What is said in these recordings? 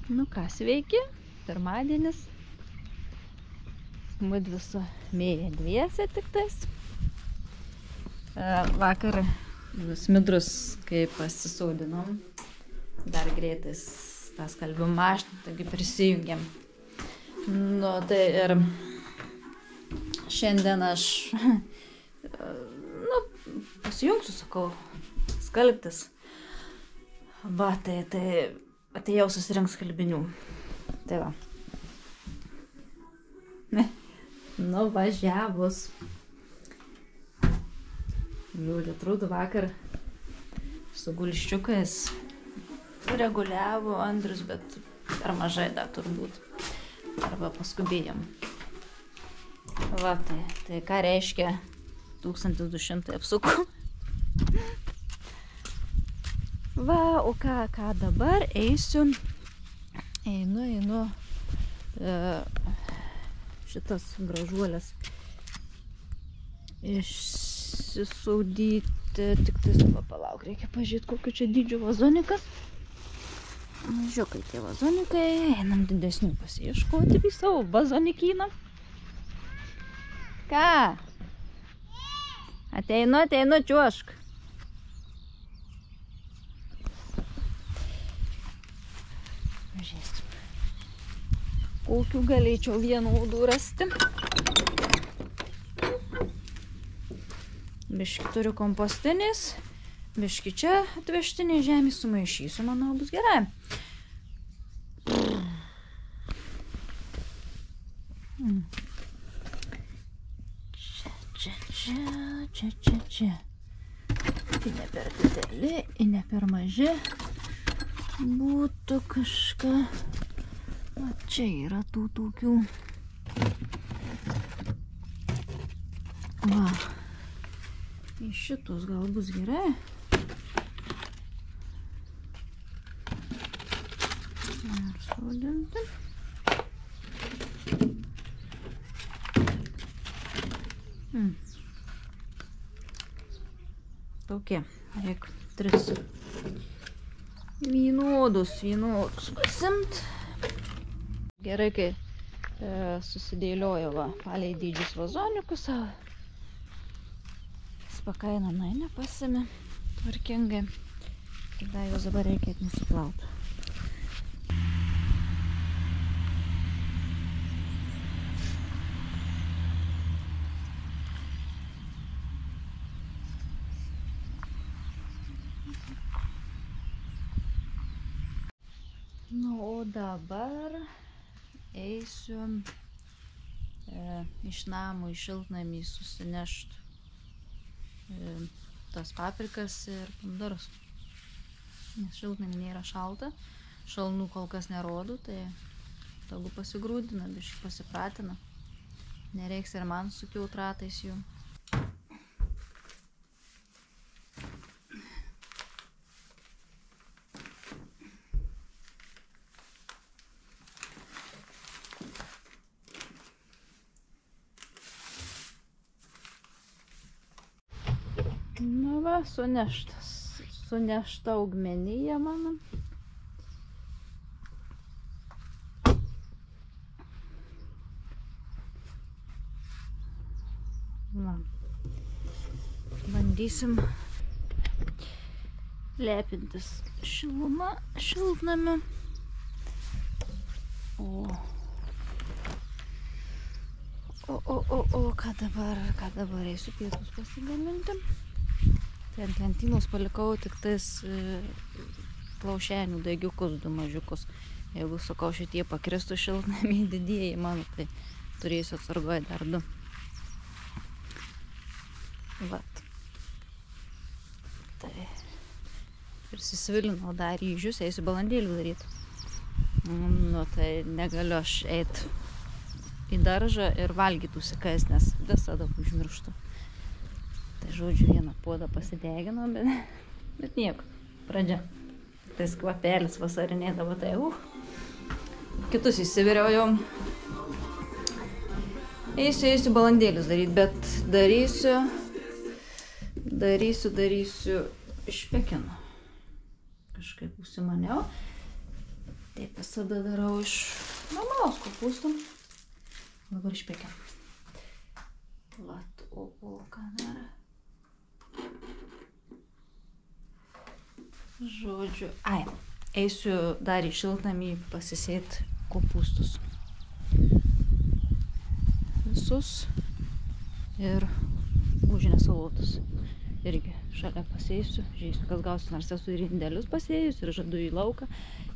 Nu ką, sveiki, pirmadienis. Mudvi su Mėja dviese tik tais. Vakar Smidrus, kai pasisaudinom, dar greitais tą skalbimo mašiną, taigi prisijungiam. Nu tai ir šiandien aš pasijungsiu, sakau, skalbtis. Va, tai atėjau susirinkt skalbinių. Tai va. Nuvažiavus. Liūdė, atrodo, vakar su gulščiukais reguliavo Andrius, bet per mažai dar turbūt. Arba paskubėjom. Va, tai ką reiškia 1200 apsukų. Va, o ką dabar einu šitas gražuolės išsisaudyti, tik tais, palauk, reikia pažiūrėti, kokiu čia dydžio vazonikas. Žiūrėkai tie vazonikai, einam didesnių pasiieškoti į savo vazonikyną. Ką? Ateinu, čiuošk. Žiūrėsim, kokių galėčiau vienodų rasti. Biški turiu kompostinės, biški čia atvežtinė žemė sumaišysiu, manau, bus gerai. Čia. Tai ne per dideli, ne per maži. Būtų kažką. O čia yra tų tokių. Va. Į šitus gal bus gerai. Ir sodinti. Tokie, reik 3 vienodus pasimt. Gerai, kai susidėliojo va, palei dydžius vazoniukus, spakaino, nepasimi tvarkingai. Tada jos dabar reikia nusiplauti. Nu, o dabar eisiu iš namų į šiltnamį susinešt tas paprikas ir pomidorus. Nes šiltnamį nėra šalta, šalnų kol kas nerodo, tai tegu pasigrūdina, biškį pasipratina. Nereiks ir man sukiaut ratais jų. Nu va, sunešta augmenija mano. Va. Bandysim lepintis šiluma šiltnamiu. O ką dabar eisiu pietus pasigaminti. Tai ant lentynos palikau tik tais plaušenių daigiukus, 2 mažiukus. Jeigu, sakau, šitie pakristų šiltnamį didieji mano, tai turėsiu atsargoje dar 2. Vat. Tai prisisvilinau dar ryžius, eisiu balandėlių daryti. Nu, tai negaliu aš eiti į daržą ir valgyti užsikast, nes visada užmirštu. Tai žodžiu, vieną puodą pasideginau, bet nieko, pradžia. Tai kvapelis vasarinėdavo, tai kitus įsiviriau jau. Eisiu balandėlius daryti, bet darysiu iš Pekino. Kažkaip užsimaniau. Tai visada darau iš normalaus kopūstų. Dabar išpekiam. Vat, o kamera. Žodžiu, eisiu dar į šiltnamį pasisėt kopūstus. Visus ir gūžinės salotus. Irgi šalia pasėsiu, žiūrėsiu, kas gausiu, nors esu ir indelius pasėjus ir žadu į lauką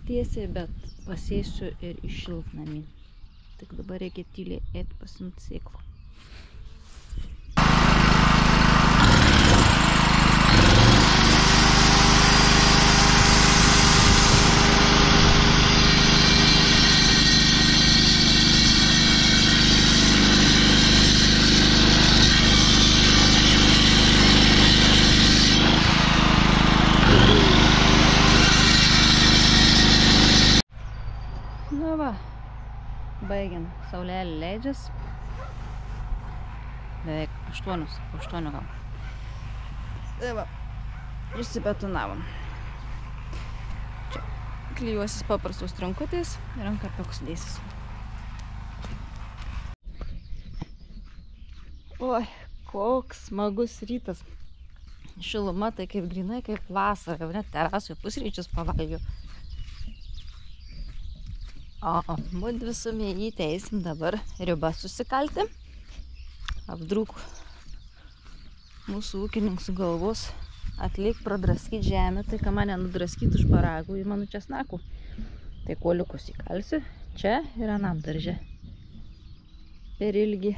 tiesiai, bet pasėsiu ir į šiltnamį. Tik dabar reikia tyliai eiti pasimti sėklų. Na va, baigiam, saulelė leidžias. Beveik 8 gal. Tai va, išsibetonavom. Čia klijuosis paprastos rankutės ir ant karpiukus dėsis. Oi, koks smagus rytas. Šiluma tai kaip grinai, kaip vasara, jau net terasoje pusryčius pavalgiau. Mudvi su Mėjyte eisim dabar ribą susikalti. Apdrūk mūsų ūkininkų sugalvos atlik pradraskyti žemę, tai ką mane nudraskyti už paragų ir mano česnakų. Tai kuoliukus įkalsiu čia ir anam darže. Per ilgi.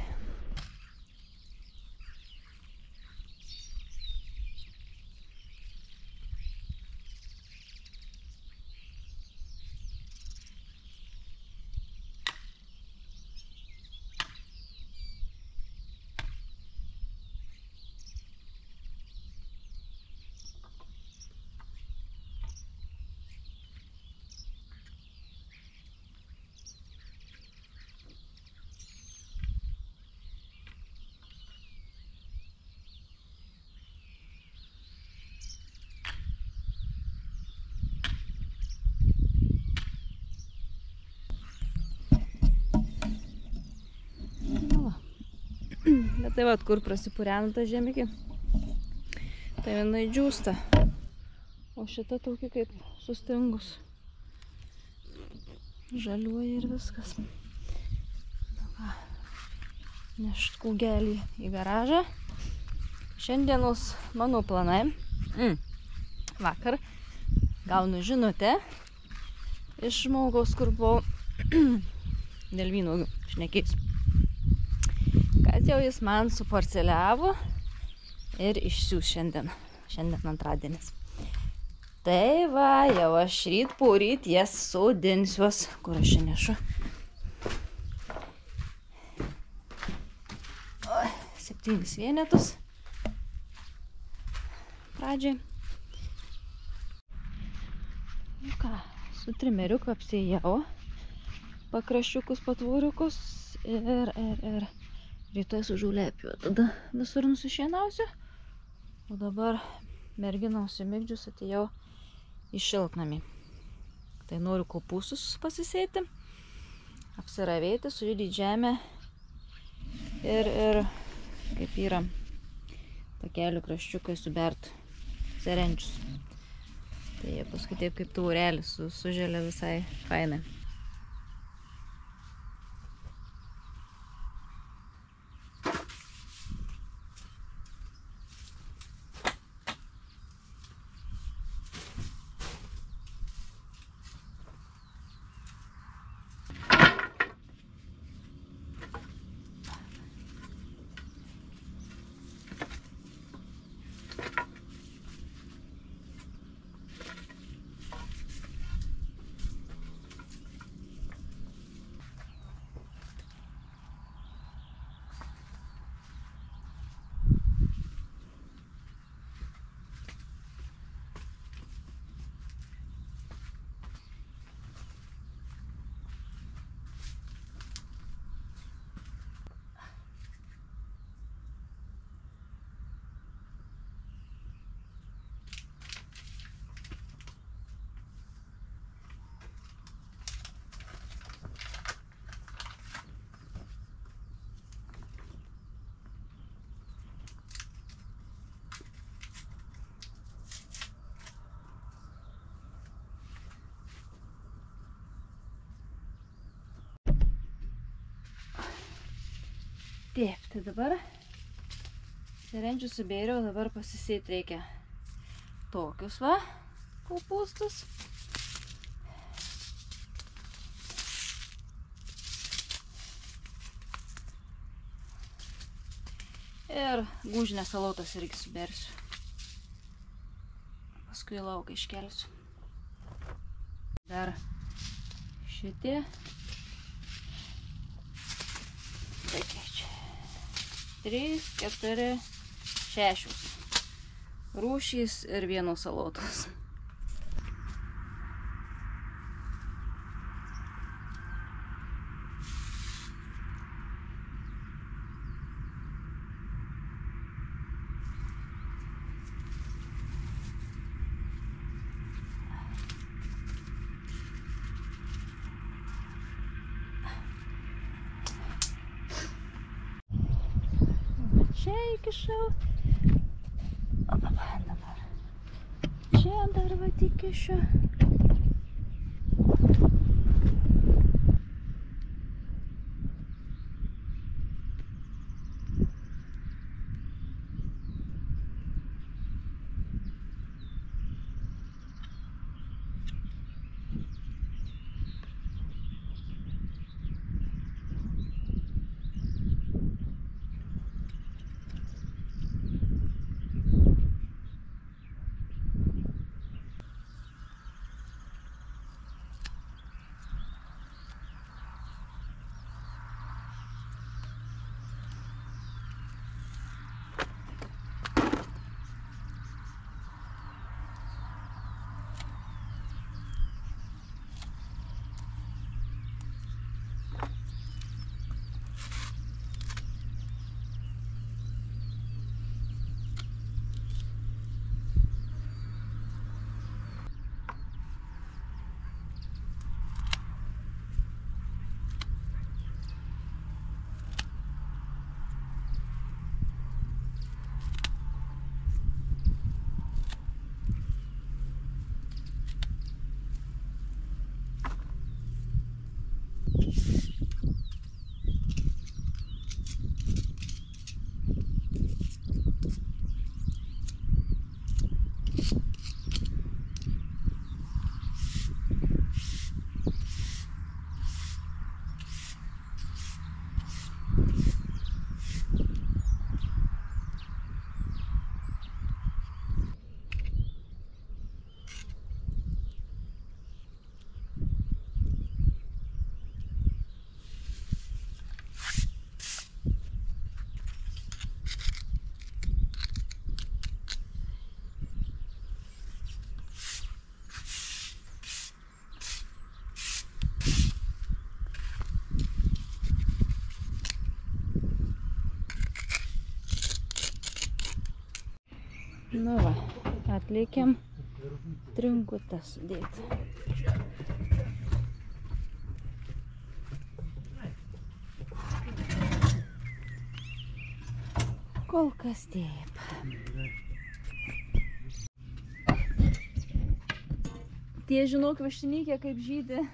Bet tai vat, kur prasipureno tą žemikį, tai vienai džiūsta, o šita tokia kaip sustingus. Žaliuoja ir viskas. Na ką, nešt kūgelį į garažą. Šiandienos mano planai. Vakar gaunu žinutę iš žmogaus, kur buvau dėl vynuogių šnekėsiu. Kad jau jis man suparceliavo ir išsiūs šiandien antradienis. Tai va, jau aš ryt poryt jas sodinsiuos, kur aš čia nešu. 7 vienetus pradžiai. Nu ką, su trimeriuku apsėjau pakraščiukus, patvūriukus ir rytoj su žaulepiu. Tada visur nusišienausiu. O dabar merginom sumigdžius atėjau į šiltnamį. Tai noriu kopūstus pasisėti, apsiravėti, sujudyti žemę ir kaip yra takelių kraščiukai subert serenčius. Tai jie paskui taip kaip taurelį suželia visai fainai. Taip, tai dabar serenčių subėriau, dabar pasisėti reikia tokius va kopūstus. Ir gūžinės salotas irgi subersiu. Paskui lauką iškelsiu. Dar šitie. Tai kiek čia? 3, 4, 6 rūšys ir vienos salotos. Čia įkišau. O dabar. Čia dar va įkišiu. Nu va, atliekėm trinkutę sudėti. Kol kas taip. Tie, žinok, vištinykė kaip žydė.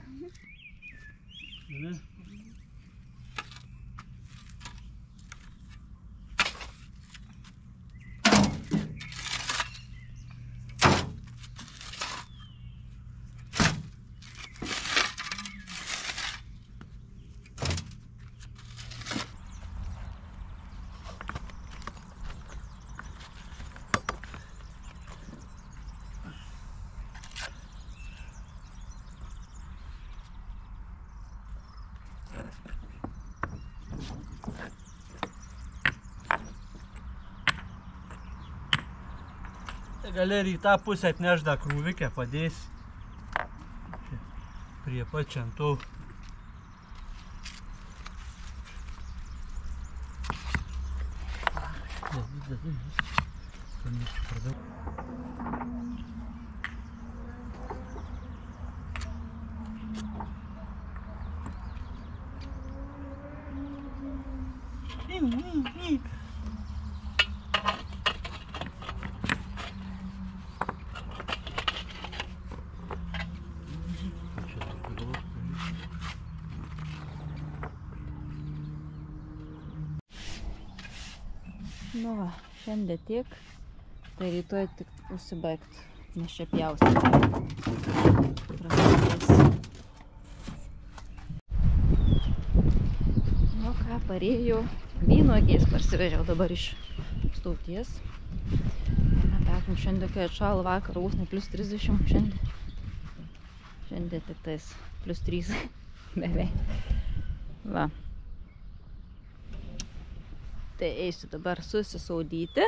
Gali ir į tą pusę atnešdą krūvikę padės prie pačiantų. Nu va, šiandien tiek, tai rytoj tik užsibaigt, nes čia pjaustyti. Prasidės. Nu ką, parėjau, vynuogės parsivežiau dabar iš Stauties. Nepirkom šiandien, kai atšalo vakar, vos ne plus 30 šiandien. Šiandien tik tais plus 3 beveik. Va. Tai eisiu dabar susisaudyti.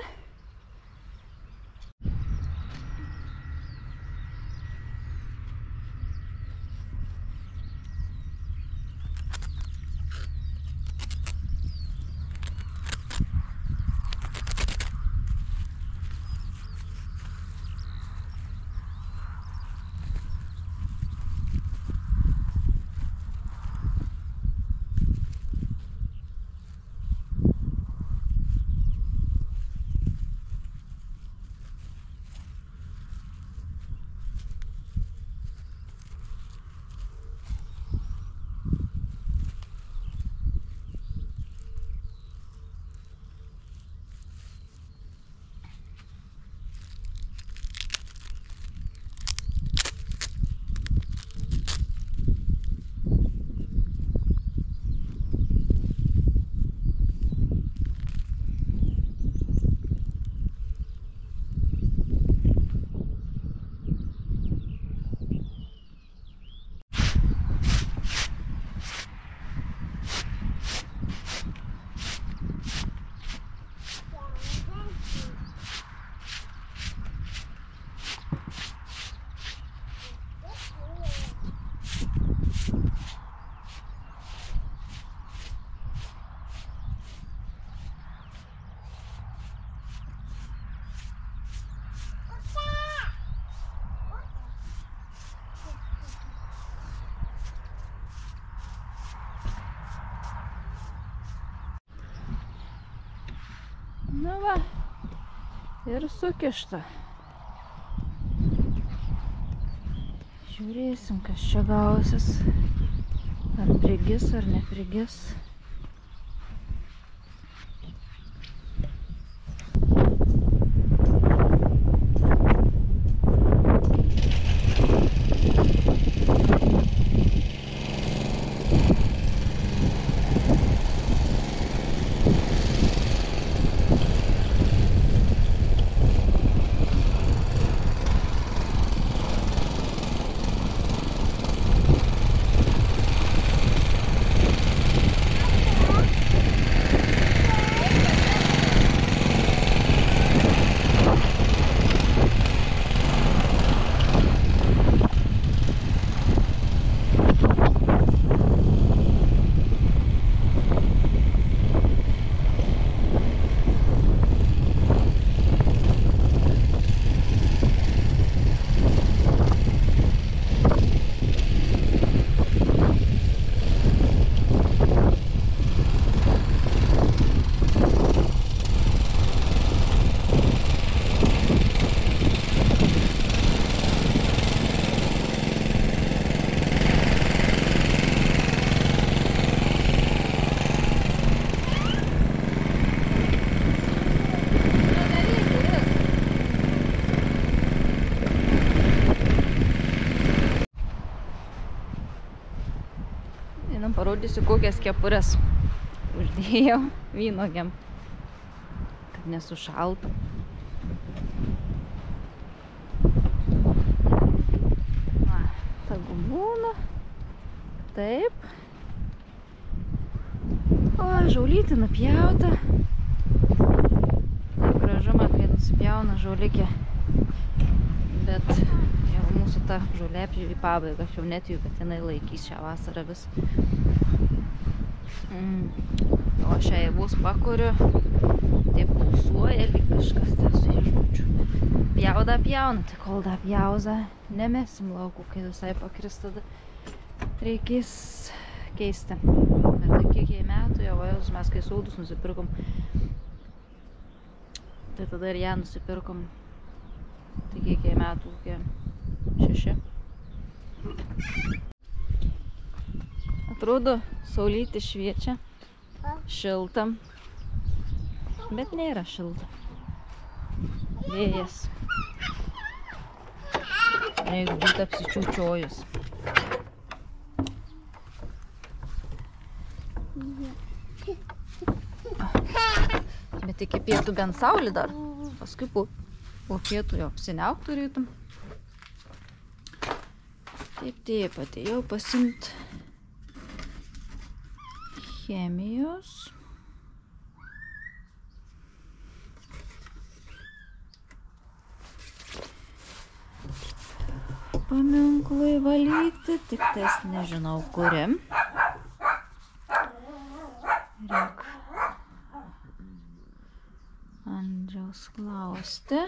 Nu va, ir sukišta. Žiūrėsim, kas čia gausis. Ar prigis, ar neprigis. Parodysiu, kokias kepures uždėjau vynuogėm, kad nesušaltų. Va, ta gumūna. Taip. O, žaulytė nupjauta. Taip gražu man, kai nusipjauna žaulikė. Bet jau mūsų ta žolė į pabaigą. Aš jau netiju, kad jinai laikys šią vasarą vis. O šią javus pakuriu. Taip pulsuoja, lyg kažkas ten su žodžiu. Pjauda pjauna, tai kol da pjauza nemesim laukų, kai visai pakris, tada reikės keisti. Bet tai kiek jai metų, jau mes kai sūdus nusipirkom, tai tada ir ją nusipirkom. Tai kiek jai metų, kokie 6. Atrodo, saulytė šviečia, šiltam. Bet nėra šilta. Vėjas. Reikia būti apsičiūčiojus. Bet iki pietų bent saulė dar. Paskui po pietų jau apsiniauk turėtum. Taip, atėjau pasimt chemijos. Paminklui valyti, tik tais nežinau kuriam. Reik Andriaus klausti.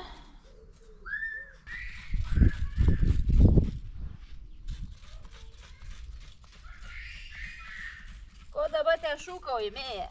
Ko dabar te šūkauji, Mėja?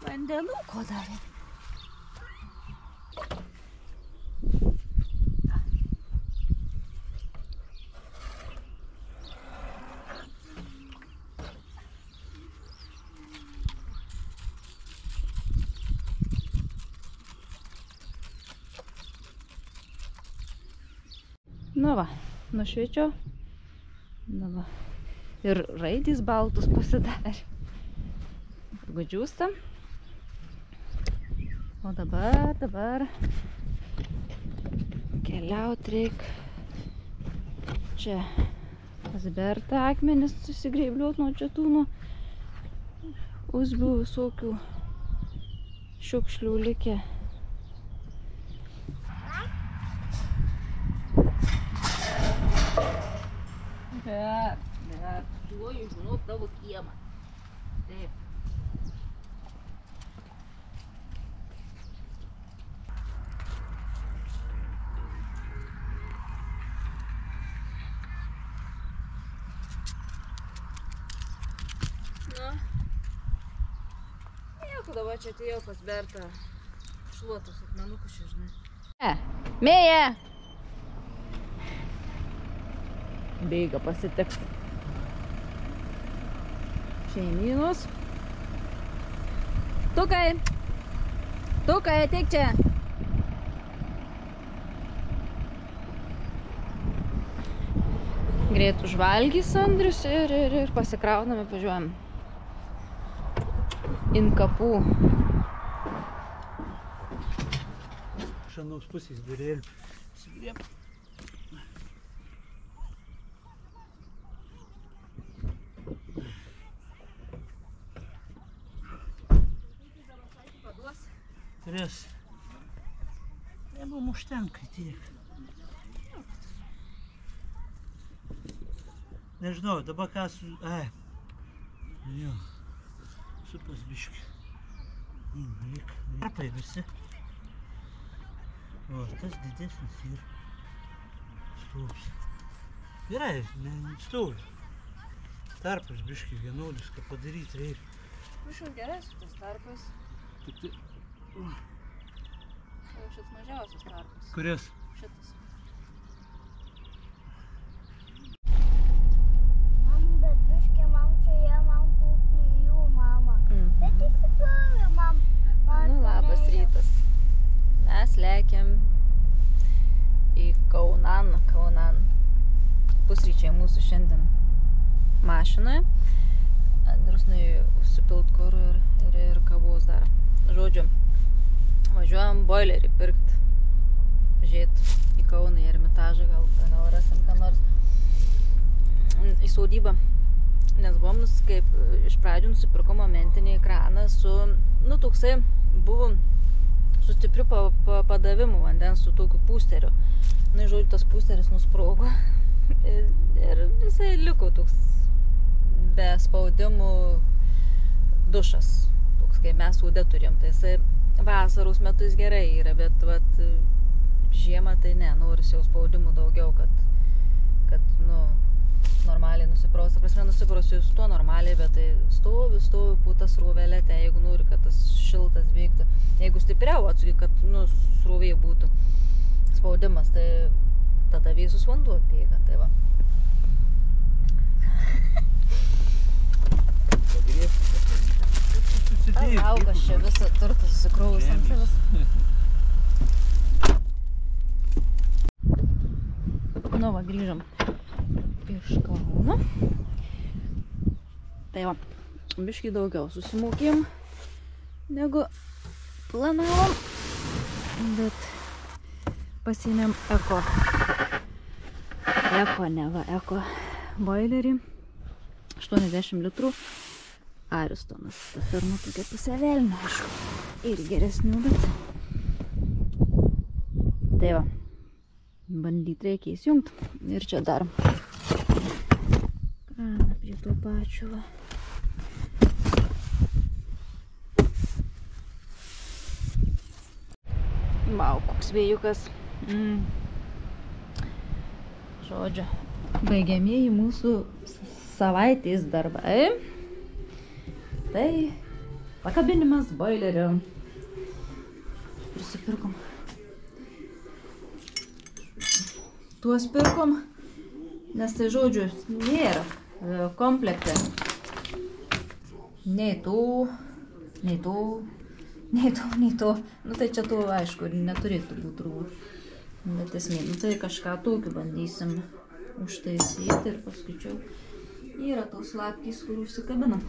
Vandenuko darė. Nu va, nušviečiau. Nu va. Ir raidys baltus pasidarė. Gudžiūsta. O dabar keliaut reik čia pasberta akmenis susigreibliuot nuo četūnų. Uzbių visokių šiukšlių likę. Bet, tuoju žinok tavo kiemą. Taip. Dabar čia atėjau pas Bertą šluotus akmenukus čia, žinai. Mėja! Bėga pasitiks. Šeimynus. Tukai! Tukai, ateik čia! Greit užvalgys Andrius ir pasikrauname, važiuojam. In kapų. Šanaus pusės durėlių. Svirėm. Turės. Nebum užtenka tiek. Nežinau, dabar ką su... Jo. Supas biški. Tarpai visi. O, tas didesnis ir stūps. Gerai, stovi. Tarpas biški vienodis, ką padaryti reikia. Višau gerai su tas tarpas. Tik tai... Šitas mažiausias tarpas. Kuris? Šitas. Nu, labas rytas. Mes lekiam į Kaunan. Pusryčiai mūsų šiandien mašinoje. Andrius nuėjo užsipilt kurų ir kavos dar. Žodžiu, važiuojam boilerį pirkt užėjti į Kauną, į Ermitažą, gal rasim ką nors į sodybą. Nes buvom, kaip iš pradžių nusipirko momentinį ekraną su, toksai buvo su stipriu padavimu vandens, su tokiu pūsteriu. Žodžiu, tas pūsteris nusprogo ir jisai liko toks be spaudimų dušas, toks, kai mes sūdę turėjom. Tai jisai vasaros metu jis gerai yra, bet žiemą tai ne, norisi jau spaudimų daugiau, kad normaliai nusiprausti. Prasme, nusiprausiu su tuo normaliai, bet tai stovi puta srūvelėte, jeigu nori, kad tas šiltas vyktų. Jeigu stipriau atsuki, kad srūvėje būtų spaudimas, tai tada vėsus vanduo bėga. Tai va. Augas čia visą turtą susikrovus ant savęs. Va, grįžom iš Kauno. Tai va, biškį daugiau susimokėjom negu planavom, bet pasiėmėm eko boilerį, 80 litrų. Aristonas, ta firma tokia pusiavelnė, aišku, ir geresnių, bet tai va, bandyti reikia įsijungti. Ir čia dar kraną prie to pačio, va. Vau, koks vėjukas. Žodžiu, baigiamieji mūsų savaitės darbai. Tai pakabinimas boilerio. Prisipirkom. Tuos pirkom, nes tai žodžiu nėra komplekte. Nei to. Tai čia to, aišku, neturėtų būti turbūt. Bet esmė, tai kažką tokį bandysim užtaisyti ir paskui čia yra tos lapkės, kur užsikabinam.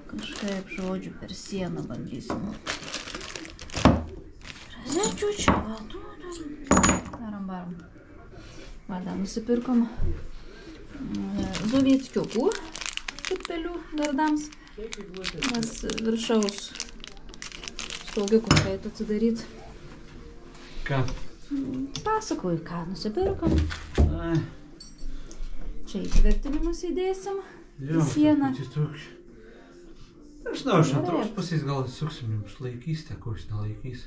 Kažkaip, žodžiu, per sieną bandysim. Razečių čia, darom. Vada, nusipirkom zovieckiukų putpelių gardams. Nes viršaus staugiukus reitų atsidaryti. Ką? Pasakoju, ką nusipirkom. Čia įtvirtinimus įdėsim į sieną. Aš antros pusės gal suksim, jums laikys, koks nelaikys.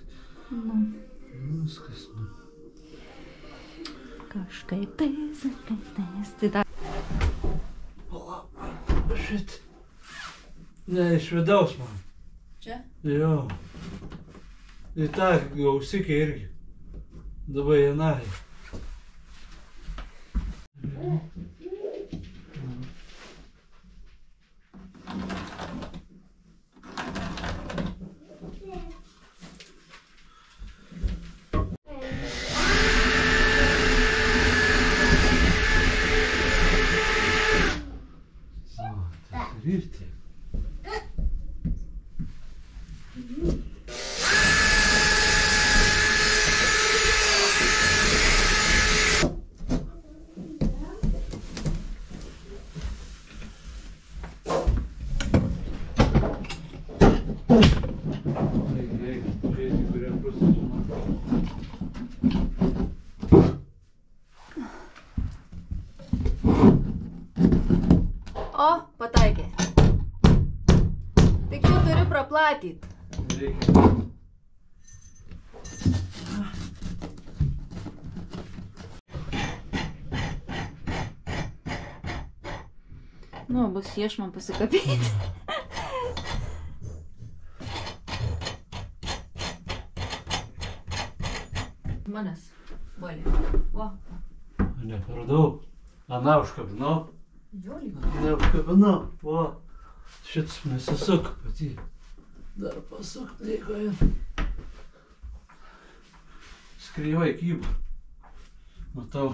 Viskas. Kažkaip tais. Tai dar. Šit. Ne, iš vidaus man. Čia? Jo. Ir tą gausikė irgi. Dabar janai. Virti. O, pataikė. Tik jau turiu praplatyt. Reikia. Bus iešman pasikabėti. Manęs, bolė. Va. Neparadau. Ana užkabinau. Jolį. Neužkabinau. Va. Šitas nesisuk pati. Dar pasuk reikoje. Skryvai kyba. Matau.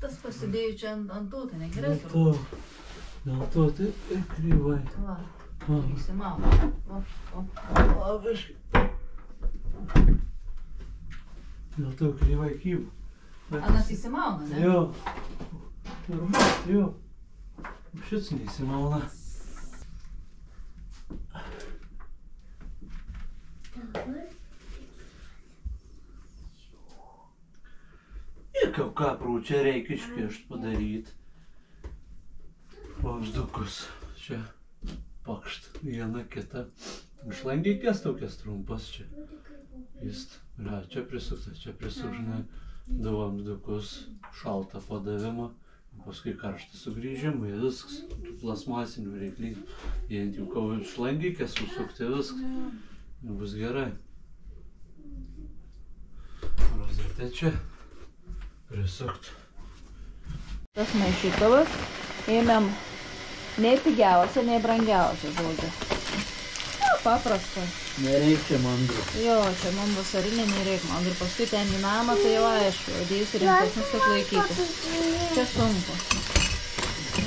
Tas pasidėjau čia ant to, tai negerai. Dėl to tai kryvai. Va. Įsimauna. O, biškai. Dėl to kryvai kyba. Anas įsimauna, ne? Jo. Jo. Šits neįsimauna. Ir ką prūčia reikia iškišt padaryt. Vamzdukus. Čia pakšt. Viena kita. Šlangikės tokias trumpas čia. Jis, čia prisukta, čia prisukžinai. Du vamzdukus, šaltą padavimą. Paskui karštą sugrįžimą, jie viskas. Tų plasmasinių reiklinių. Jie ant jų kau šlangikės susukti viskas. Bus gerai. Rozetė čia prisukt. Tas maišytuvas ėmėm nei pigiausią, nei brangiausią žodžiu. Paprasta. Nereikia mandrų. Jo, čia man vasarinė nereik mandrų. Paskui ten į namą, tai jau aišku, dėjus rimtesnis, kad laikyti. Čia sunku.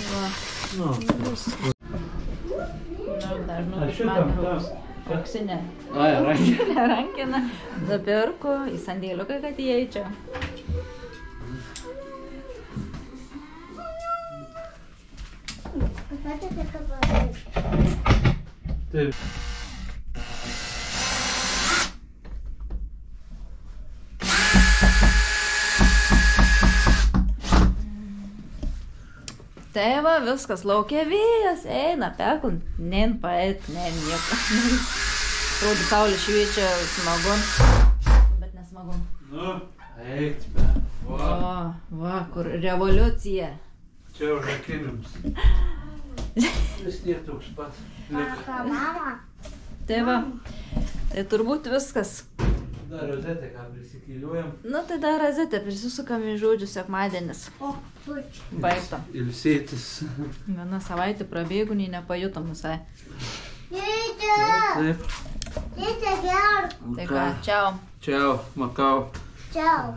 Va. Nu. Dar iš mandrų. Auksinė. Ai, rankinė. Rankina. Nupirku į sandėliuką, kad įeičiau. Taip. Tai va, viskas, laukia vėjas, eina, pekun, nen paėt, nen nieko. Rūdų saulė šviečia smagun, bet nesmagun. Nu, eik, be. Va, kur revoliucija. Čia užrakinims. Vis tiek toks pat. Mama. Tai va, tai turbūt viskas. Dar rozetę ką prisikėliuojam. Nu tai dar rozetę prisisukam į žodžių sekmadienis. Baigta. Ilsėtis. Viena savaitė prabėgo, nei nepajutom visai. Taip. Tėte, gerk. Tai ką, čiau. Čiau, Makau. Ciao.